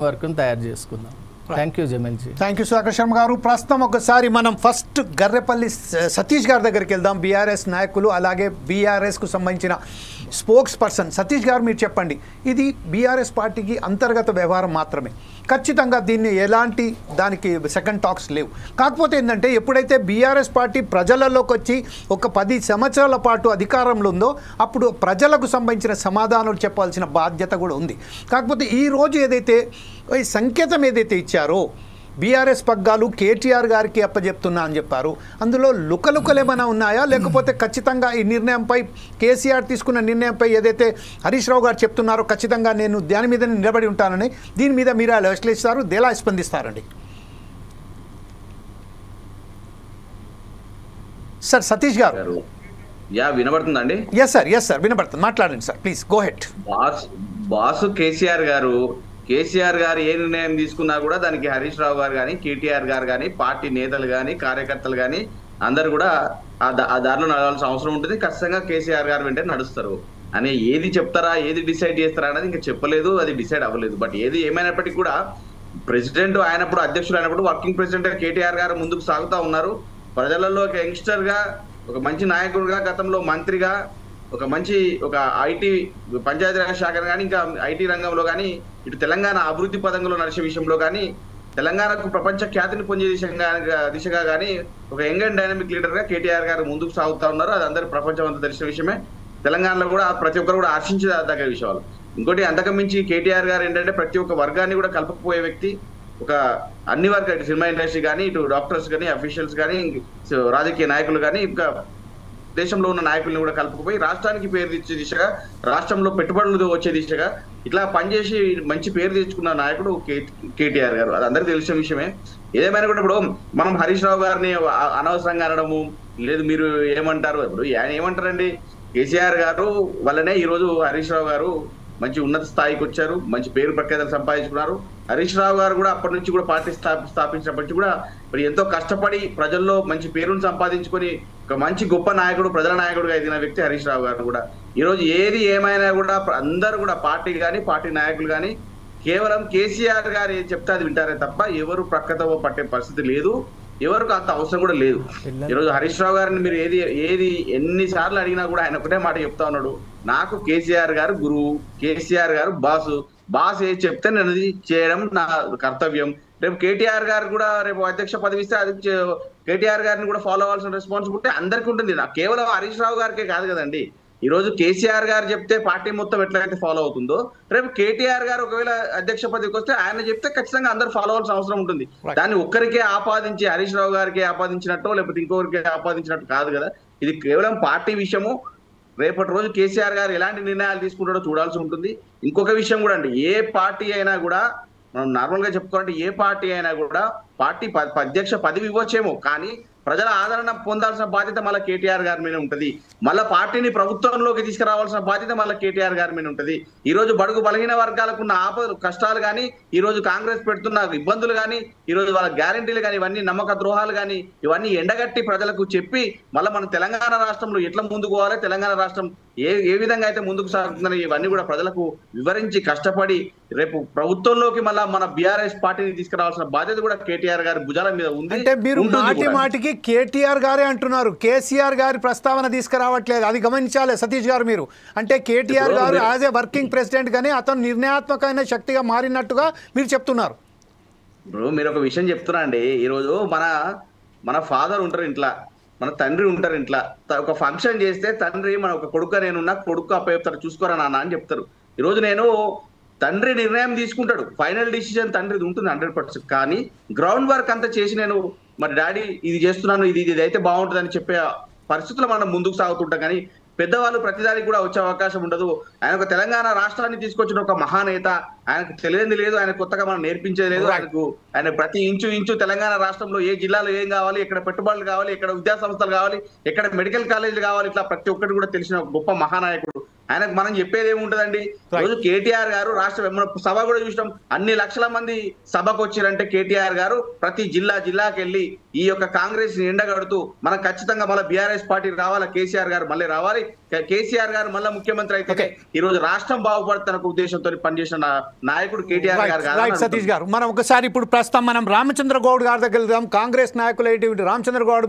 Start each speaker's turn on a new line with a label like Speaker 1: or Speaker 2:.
Speaker 1: వర్క్ను తయారు చేసుకుందాం. Thank you జమీల్జీ.
Speaker 2: Thank you Sudhakar Sharma గారు. ప్రస్తుతం ఒకసారి మనం ఫస్ట్ గర్రెపల్లి సతీష్ గారి దగ్గరికి వెళ్దాం. బీఆర్ఎస్ నాయకులు అలాగే బీఆర్ఎస్కు సంబంధించిన స్పోక్స్ పర్సన్ సతీష్ గారు, మీరు చెప్పండి. ఇది బీఆర్ఎస్ పార్టీకి అంతర్గత వ్యవహారం మాత్రమే, ఖచ్చితంగా దీన్ని ఎలాంటి దానికి సెకండ్ టాక్స్ లేవు. కాకపోతే ఏంటంటే ఎప్పుడైతే బీఆర్ఎస్ పార్టీ ప్రజలలోకి వచ్చి ఒక 10 సంవత్సరాల పాటు అధికారంలో ఉందో అప్పుడు ప్రజలకు సంబంధించిన సమాధానాలు చెప్పాల్సిన బాధ్యత కూడా ఉంది. కాకపోతే ఈరోజు ఏదైతే ఈ సంకేతం ఏదైతే ఇచ్చారో బీఆర్ఎస్ పగ్గాలు కేటీఆర్ గారికి అప్పచెప్తున్నా అని చెప్పారు, అందులో లుకలుకలు ఏమైనా ఉన్నాయా, లేకపోతే ఖచ్చితంగా ఈ నిర్ణయంపై కేసీఆర్ తీసుకున్న నిర్ణయంపై ఏదైతే హరీష్ రావు గారు చెప్తున్నారో ఖచ్చితంగా నేను దాని మీద నిలబడి ఉంటానని, దీని మీద మీరు ఎలా విశ్లేషిస్తారు, ఎలా స్పందిస్తారండి? సార్ సతీష్ గారు.
Speaker 3: వినబడుతుందండి?
Speaker 2: ఎస్ సార్ వినబడుతుంది, మాట్లాడండి sir, please go head.
Speaker 3: Boss KCR గారు ఏ నిర్ణయం తీసుకున్నా కూడా దానికి హరీష్ రావు గారు కానీ, కేటీఆర్ గారు కానీ, పార్టీ నేతలు కానీ, కార్యకర్తలు కానీ అందరు కూడా ఆ దారిలో నడవాల్సిన అవసరం ఉంటుంది. ఖచ్చితంగా కేసీఆర్ గారు వెంటనే నడుస్తారు అని ఏది చెప్తారా, ఏది డిసైడ్ చేస్తారా అనేది ఇంకా చెప్పలేదు, అది డిసైడ్ అవ్వలేదు. బట్ ఏది ఏమైనప్పటికీ కూడా ప్రెసిడెంట్ అయినప్పుడు, అధ్యక్షుడు అయినప్పుడు వర్కింగ్ ప్రెసిడెంట్ కేటీఆర్ గారు ముందుకు సాగుతూ ఉన్నారు. ప్రజలలో ఒక యంగ్స్టర్ గా, ఒక మంచి నాయకుడిగా, గతంలో మంత్రిగా, ఒక ఐటీ పంచాయతీరాజ్ శాఖ కానీ, ఇంకా ఐటీ రంగంలో కానీ, ఇటు తెలంగాణ అభివృద్ధి పదంలో నడిచే విషయంలో కానీ, తెలంగాణకు ప్రపంచ ఖ్యాతిని పొందే దిశగా కానీ ఒక యంగ్ అండ్ డైనమిక్ లీడర్ గా కేటీఆర్ గారు ముందుకు సాగుతా ఉన్నారు. అది అందరూ ప్రపంచం అంతా తెలిసిన విషయమే. తెలంగాణలో కూడా ప్రతి ఒక్కరు కూడా ఆశించదగ్గ విషయాలు. ఇంకోటి అంతకుమించి కేటీఆర్ గారు ఏంటంటే ప్రతి ఒక్క వర్గాన్ని కూడా కలుపుకుపోయే వ్యక్తి. ఒక అన్ని వర్గాలు, ఇటు సినిమా ఇండస్ట్రీ కానీ, ఇటు డాక్టర్స్ కానీ, అఫీషియల్స్ కానీ, రాజకీయ నాయకులు కానీ, ఇంకా దేశంలో ఉన్న నాయకుల్ని కూడా కలుపుకుపోయి రాష్ట్రానికి పేరు తెచ్చే దిశగా, రాష్ట్రంలో పెట్టుబడులు వచ్చే దిశగా ఇట్లా పనిచేసి మంచి పేరు తెచ్చుకున్న నాయకుడు కేటీఆర్ గారు. అది అందరికీ తెలిసిన విషయమే. ఏదేమైనా కూడా ఇప్పుడు మనం హరీష్ రావు గారిని అనవసరంగా అనడము లేదు, మీరు ఏమంటారు, ఇప్పుడు ఆయన ఏమంటారండి, కేసీఆర్ గారు వల్లనే ఈరోజు హరీష్ రావు గారు మంచి ఉన్నత స్థాయికి వచ్చారు, మంచి పేరు ప్రఖ్యాతలు సంపాదించుకున్నారు. హరీష్ రావు గారు కూడా అప్పటి నుంచి కూడా పార్టీ స్థాపించినప్పటి నుంచి కూడా మరి ఎంతో కష్టపడి ప్రజల్లో మంచి పేరును సంపాదించుకొని ఒక మంచి గొప్ప నాయకుడు, ప్రజల నాయకుడుగా ఎదిగిన వ్యక్తి హరీష్ రావు గారు కూడా. ఈరోజు ఏది ఏమైనా కూడా అందరూ కూడా పార్టీ కానీ, పార్టీ నాయకులు కానీ కేవలం కేసీఆర్ గారు ఏది చెప్తే అది వింటారే తప్ప ఎవరు ప్రక్కతో పట్టే పరిస్థితి లేదు, ఎవరికి అంత అవసరం కూడా లేదు. ఈరోజు హరీష్ రావు గారిని మీరు ఏది ఎన్నిసార్లు అడిగినా కూడా ఆయన ఒకటే మాట చెప్తా ఉన్నాడు, నాకు కేసీఆర్ గారు గురువు, కేసీఆర్ గారు బాస్ ఏది చెప్తే నేను అది చేయడం నా కర్తవ్యం. రేపు కేటీఆర్ గారు కూడా రేపు అధ్యక్ష పదవి ఇస్తే అది కేటీఆర్ గారిని కూడా ఫాలో అవ్వాల్సిన రెస్పాన్సిబిలిటీ అందరికీ ఉంటుంది. కేవలం హరీష్ రావు గారికే కాదు కదండి. ఈ రోజు కేసీఆర్ గారు చెప్తే పార్టీ మొత్తం ఎట్లయితే ఫాలో అవుతుందో, రేపు కేటీఆర్ గారు ఒకవేళ అధ్యక్ష పదవికి వస్తే ఆయన చెప్తే ఖచ్చితంగా అందరూ ఫాలో అవ్వాల్సిన అవసరం ఉంటుంది. దాన్ని ఒక్కరికే ఆపాదించి హరీష్ రావు గారికి ఆపాదించినట్టు లేకపోతే ఇంకొకరికి ఆపాదించినట్టు కాదు కదా. ఇది కేవలం పార్టీ విషయము. రేపటి రోజు కేసీఆర్ గారు ఎలాంటి నిర్ణయాలు తీసుకుంటాడో చూడాల్సి ఉంటుంది. ఇంకొక విషయం కూడా అండి, ఏ పార్టీ అయినా కూడా మనం నార్మల్ గా చెప్పుకోవాలంటే ఏ పార్టీ అయినా కూడా పార్టీ అధ్యక్ష పదవి ఇవ్వచ్చేమో, కానీ ప్రజల ఆదరణ పొందాల్సిన బాధ్యత మళ్ళీ కేటీఆర్ గారి మీద ఉంటది. మళ్ళీ పార్టీని ప్రభుత్వంలోకి తీసుకురావాల్సిన బాధ్యత మళ్ళీ కేటీఆర్ గారి మీద ఉంటది. ఈ రోజు బడుగు బలహీన వర్గాలకు ఉన్న ఆపదలు, కష్టాలు కానీ, ఈ రోజు కాంగ్రెస్ పెడుతున్న ఇబ్బందులు కానీ, ఈ రోజు వాళ్ళ గ్యారెంటీలు కానీ, ఇవన్నీ నమ్మక ద్రోహాలు కానీ ఇవన్నీ ఎండగట్టి ప్రజలకు చెప్పి మళ్ళీ మన తెలంగాణ రాష్ట్రంలో ఎట్లా ముందుకు పోవాలి, తెలంగాణ రాష్ట్రం ఏ విధంగా అయితే ముందుకు సాగుతుందని ఇవన్నీ కూడా ప్రజలకు వివరించి కష్టపడి రేపు ప్రభుత్వంలోకి మళ్ళీ మన బీఆర్ఎస్ పార్టీని తీసుకురావాల్సిన బాధ్యత కూడా కేటీఆర్ గారి భుజాల మీద ఉంది.
Speaker 2: అంటే మీరు మాటికి కేటీఆర్ గారే అంటున్నారు, కేసీఆర్ గారి ప్రస్తావన తీసుకురావట్లేదు, అది గమనించాలి సతీష్ గారు మీరు. అంటే కేటీఆర్ గారు యాజ్ ఏ వర్కింగ్ ప్రెసిడెంట్ గానీ అతను నిర్ణయాత్మకమైన శక్తిగా మారినట్టుగా మీరు చెప్తున్నారు.
Speaker 3: ఇప్పుడు మీరు ఒక విషయం చెప్తున్నా అండి, ఈరోజు మన ఫాదర్ ఉంటారు ఇంట్లో, మన తండ్రి ఉంటారు ఇంట్లో. ఒక ఫంక్షన్ చేస్తే తండ్రి మన ఒక కొడుకు నేనున్నా, కొడుకు అప్పచెప్తారు, చూసుకోరా నాన్న అని చెప్తారు. ఈరోజు తండ్రి నిర్ణయం తీసుకుంటాడు, ఫైనల్ డిసిజన్ తండ్రిది ఉంటుంది 100%. కానీ గ్రౌండ్ వర్క్ అంతా చేసి నేను మరి డాడీ ఇది చేస్తున్నాను, ఇది అయితే బాగుంటుంది అని చెప్పే పరిస్థితులు మనం ముందుకు సాగుతుంటాం. కానీ పెద్దవాళ్ళు ప్రతిదానికి కూడా వచ్చే అవకాశం ఉండదు. ఆయన ఒక తెలంగాణ రాష్ట్రాన్ని తీసుకొచ్చిన ఒక మహానేత, ఆయనకు తెలియదు లేదు, ఆయన కొత్తగా మనం నేర్పించేది లేదు. ఆయన ప్రతి ఇంచు తెలంగాణ రాష్ట్రంలో ఏ జిల్లాలో ఏం కావాలి, ఎక్కడ పెట్టుబడులు కావాలి, ఎక్కడ విద్యా సంస్థలు కావాలి, ఎక్కడ మెడికల్ కాలేజీలు కావాలి, ఇట్లా ప్రతి ఒక్కటి కూడా తెలిసిన గొప్ప మహానాయకుడు. ఆయనకు మనం చెప్పేది ఏముంటదండి. రోజు కేటీఆర్ గారు రాష్ట్ర మన సభ కూడా చూసినాం, అన్ని లక్షల మంది సభకు వచ్చిరంటే కేటీఆర్ గారు ప్రతి జిల్లాకి వెళ్ళి ఈ యొక్క కాంగ్రెస్ ని ఎండగడుతూ మనం ఖచ్చితంగా మళ్ళీ బీఆర్ఎస్ పార్టీ రావాలా, కేసీఆర్ గారు మళ్ళీ రావాలి, కేసీఆర్ గారు మళ్ళీ ముఖ్యమంత్రి అయితే ఈ రోజు రాష్ట్రం బాగుపడుతున్న ఉద్దేశంతో పనిచేసిన నాయకుడు కేటీఆర్ గారు కాదు.
Speaker 2: సతీష్ గారు, మనం ఒకసారి ఇప్పుడు ప్రస్తుతం మనం రామచంద్ర గౌడ్ గారి దగ్గర వెళ్దాం. కాంగ్రెస్ నాయకులు రామచంద్ర గౌడ్